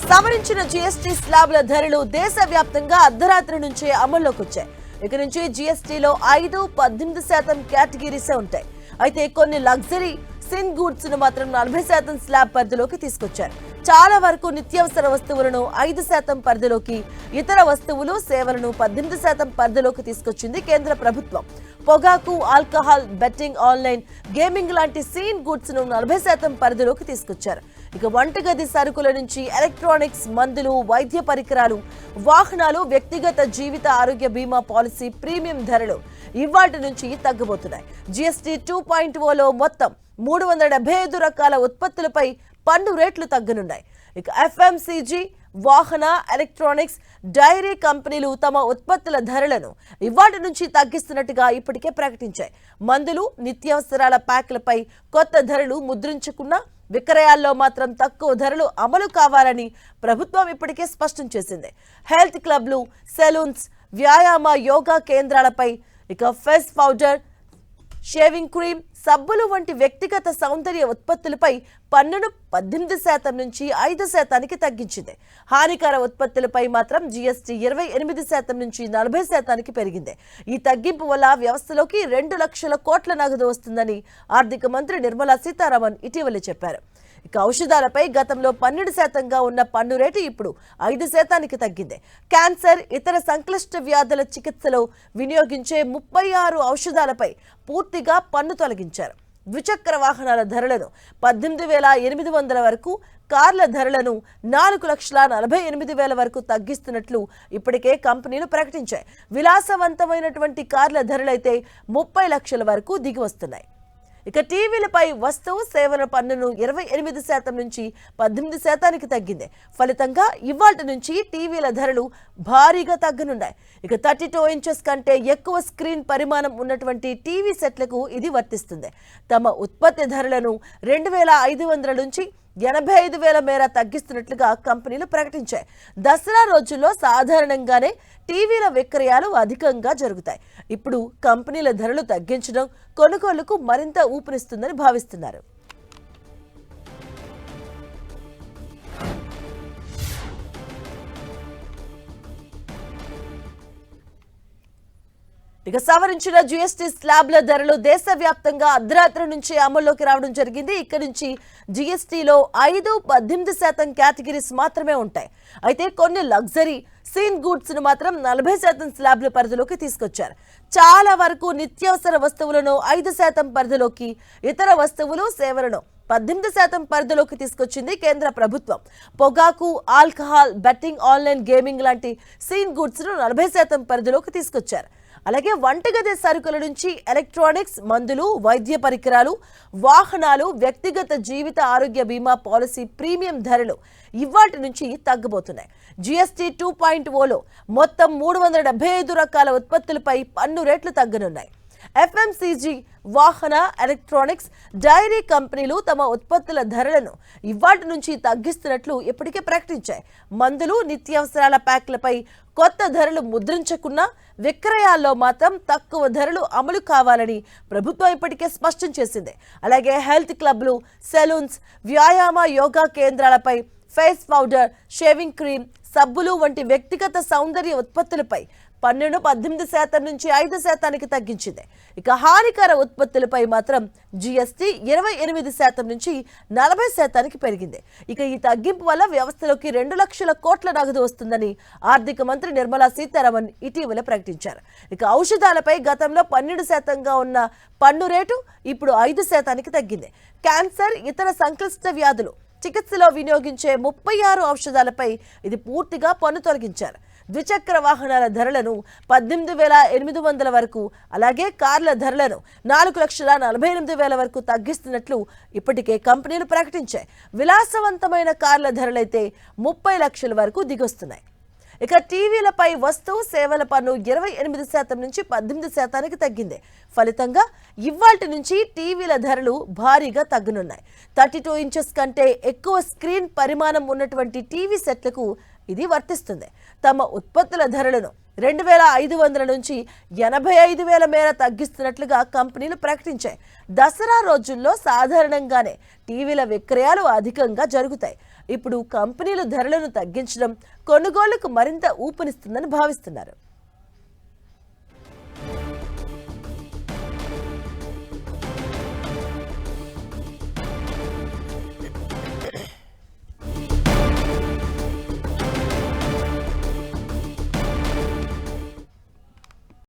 సవరించిన జీఎస్టీ స్లాబ్ల ధరలు దేశవ్యాప్తంగా అర్ధరాత్రి నుంచే అమల్లోకి వచ్చాయి. ఇక నుంచి జీఎస్టీలో 5-18% కేటగిరీసే ఉంటాయి. అయితే కొన్ని లగ్జరీ సిన్ గూడ్స్ ను మాత్రం 40% స్లాబ్ పరిధిలోకి తీసుకొచ్చారు. చాలా వరకు నిత్యావసర వస్తువులను 5% పరిధిలోకి, ఇతర వస్తువులు సేవలను 18% పరిధిలోకి తీసుకొచ్చింది కేంద్ర ప్రభుత్వం. పొగాకు, ఆల్కహాల్, బెట్టింగ్, ఆన్లైన్ గేమింగ్ లాంటి సీన్ గూడ్స్ ను 40% పరిధిలోకి తీసుకొచ్చారు. ఇక వంటగది సరుకుల నుంచి ఎలక్ట్రానిక్స్, మందులు, వైద్య పరికరాలు, వాహనాలు, వ్యక్తిగత జీవిత ఆరోగ్య బీమా పాలసీ ప్రీమియం ధరలు ఇవాటి నుంచి తగ్గబోతున్నాయి. జీఎస్టీ 2.0లో మొత్తం 375 రకాల ఉత్పత్తులపై పన్ను రేట్లు తగ్గనున్నాయి. ఇక ఎఫ్ఎంసీజీ, వాహన, ఎలక్ట్రానిక్స్, డైరీ కంపెనీలు తమ ఉత్పత్తుల ధరలను ఇవాటి నుంచి తగ్గిస్తున్నట్టుగా ఇప్పటికే ప్రకటించాయి. మందులు, నిత్యావసరాల ప్యాక్లపై కొత్త ధరలు ముద్రించుకున్న విక్రయాల్లో మాత్రం తక్కువ ధరలు అమలు కావాలని ప్రభుత్వం ఇప్పటికే స్పష్టం చేసింది. హెల్త్ క్లబ్లు, సెలూన్స్, వ్యాయామ, యోగా కేంద్రాలపై, ఇక ఫేస్ పౌడర్, షేవింగ్ క్రీమ్, సబ్బులు వంటి వ్యక్తిగత సౌందర్య ఉత్పత్తులపై పన్నును 18% నుంచి 5% తగ్గించింది. హానికర ఉత్పత్తులపై మాత్రం జీఎస్టీ 28% నుంచి 40% పెరిగింది. ఈ తగ్గింపు వల్ల వ్యవస్థలోకి 2 లక్షల కోట్ల నగదు వస్తుందని ఆర్థిక మంత్రి నిర్మలా సీతారామన్ ఇటీవల చెప్పారు. ఇక ఔషధాలపై గతంలో 12%గా ఉన్న పన్ను రేటు ఇప్పుడు 5% తగ్గింది. క్యాన్సర్, ఇతర సంక్లిష్ట వ్యాధుల చికిత్సలో వినియోగించే 36 ఔషధాలపై పూర్తిగా పన్ను తొలగించారు. ద్విచక్ర వాహనాల ధరలను 18,800 వరకు, కార్ల ధరలను 4,48,000 వరకు తగ్గిస్తున్నట్లు ఇప్పటికే కంపెనీలు ప్రకటించాయి. విలాసవంతమైనటువంటి కార్ల ధరలైతే 30 లక్షల వరకు దిగి వస్తున్నాయి. ఇక టీవీలపై వస్తువు సేవల పన్నును 28% నుంచి 18% తగ్గింది. ఫలితంగా ఇవాల్టి నుంచి టీవీల ధరలు భారీగా తగ్గనున్నాయి. ఇక 32 ఇంచెస్ కంటే ఎక్కువ స్క్రీన్ పరిమాణం ఉన్నటువంటి టీవీ సెట్లకు ఇది వర్తిస్తుంది. తమ ఉత్పత్తి ధరలను 2,500 నుంచి 85,000 మేర తగ్గిస్తున్నట్లుగా కంపెనీలు ప్రకటించాయి. దసరా రోజుల్లో సాధారణంగానే టీవీల విక్రయాలు అధికంగా జరుగుతాయి. ఇప్పుడు కంపెనీల ధరలు తగ్గించడం కొనుగోలుకు మరింత ఊపునిస్తుందని భావిస్తున్నారు. ఇక సవరించిన జీఎస్టీ స్లాబ్ల ధరలు దేశవ్యాప్తంగా అర్ధరాత్రి నుంచి అమల్లోకి రావడం జరిగింది. ఇక్కడ నుంచి జీఎస్టీలో 5-18% కేటగిరీస్ మాత్రమే ఉంటాయి. అయితే కొన్ని లగ్జరీ సీన్ గూడ్స్ ను మాత్రం 40% స్లాబ్ల పరిధిలోకి తీసుకొచ్చారు. చాలా వరకు నిత్యావసర వస్తువులను 5% పరిధిలోకి, ఇతర వస్తువులు సేవలను 18% పరిధిలోకి తీసుకొచ్చింది కేంద్ర ప్రభుత్వం. పొగాకు, ఆల్కహాల్, బెట్టింగ్, ఆన్లైన్ గేమింగ్ లాంటి సీన్ గూడ్స్ ను 40% పరిధిలోకి తీసుకొచ్చారు. అలాగే వంటగది సరుకుల నుంచి ఎలక్ట్రానిక్స్, మందులు, వైద్య పరికరాలు, వాహనాలు, వ్యక్తిగత జీవిత ఆరోగ్య బీమా పాలసీ ప్రీమియం ధరలు ఇవాటి నుంచి తగ్గబోతున్నాయి. జీఎస్టీ 2.0లో మొత్తం 375 రకాల ఉత్పత్తులపై పన్ను రేట్లు తగ్గనున్నాయి. ఎఫ్ఎంసీజీ, వాహన, ఎలక్ట్రానిక్స్, డైరీ కంపెనీలు తమ ఉత్పత్తుల ధరలను ఇవాటి నుంచి తగ్గిస్తున్నట్లు ఇప్పటికే ప్రకటించాయి. మందులు, నిత్యావసరాల ప్యాక్లపై కొత్త ధరలు ముద్రించకున్న విక్రయాల్లో మాత్రం తక్కువ ధరలు అమలు కావాలని ప్రభుత్వం ఇప్పటికే స్పష్టం చేసింది. అలాగే హెల్త్ క్లబ్లు, సెలూన్స్, వ్యాయామ, యోగా కేంద్రాలపై ఫేస్ పౌడర్, షేవింగ్ క్రీమ్, సబ్బులు వంటి వ్యక్తిగత సౌందర్య ఉత్పత్తులపై పన్నును 18% నుంచి 5% తగ్గించింది. ఇక హానికర ఉత్పత్తులపై మాత్రం జీఎస్టీ 28% నుంచి 40% పెరిగింది. ఇక ఈ తగ్గింపు వల్ల వ్యవస్థలోకి 2 లక్షల కోట్ల నగదు వస్తుందని ఆర్థిక మంత్రి నిర్మలా సీతారామన్ ఇటీవల ప్రకటించారు. ఇక ఔషధాలపై గతంలో 12%గా ఉన్న పన్ను రేటు ఇప్పుడు 5% తగ్గింది. క్యాన్సర్, ఇతర సంక్లిష్ట వ్యాధులు చికిత్సలో వినియోగించే 36 ఔషధాలపై ఇది పూర్తిగా పన్ను తొలగించారు. ద్విచక్ర వాహనాల ధరలను 18,800 వరకు, అలాగే కార్ల ధరలను 4,48,000 వరకు తగ్గిస్తున్నట్లు ఇప్పటికే కంపెనీలు ప్రకటించాయి. విలాసవంతమైన కార్ల ధరలైతే 30 లక్షల వరకు దిగొస్తున్నాయి. ఇక టీవీలపై వస్తువు సేవల పన్ను 28% నుంచి 18% తగ్గింది. ఫలితంగా ఇవాల్టి నుంచి టీవీల ధరలు భారీగా తగ్గనున్నాయి. 32 ఇంచెస్ కంటే ఎక్కువ స్క్రీన్ పరిమాణం ఉన్నటువంటి టీవీ సెట్లకు ఇది వర్తిస్తుంది. తమ ఉత్పత్తుల ధరలను 2,500 నుంచి 85,000 మేర తగ్గిస్తున్నట్లుగా కంపెనీలు ప్రకటించాయి. దసరా రోజుల్లో సాధారణంగానే టీవీల విక్రయాలు అధికంగా జరుగుతాయి. ఇప్పుడు కంపెనీలు ధరలను తగ్గించడం కొనుగోలుకు మరింత ఊపునిస్తుందని భావిస్తున్నారు.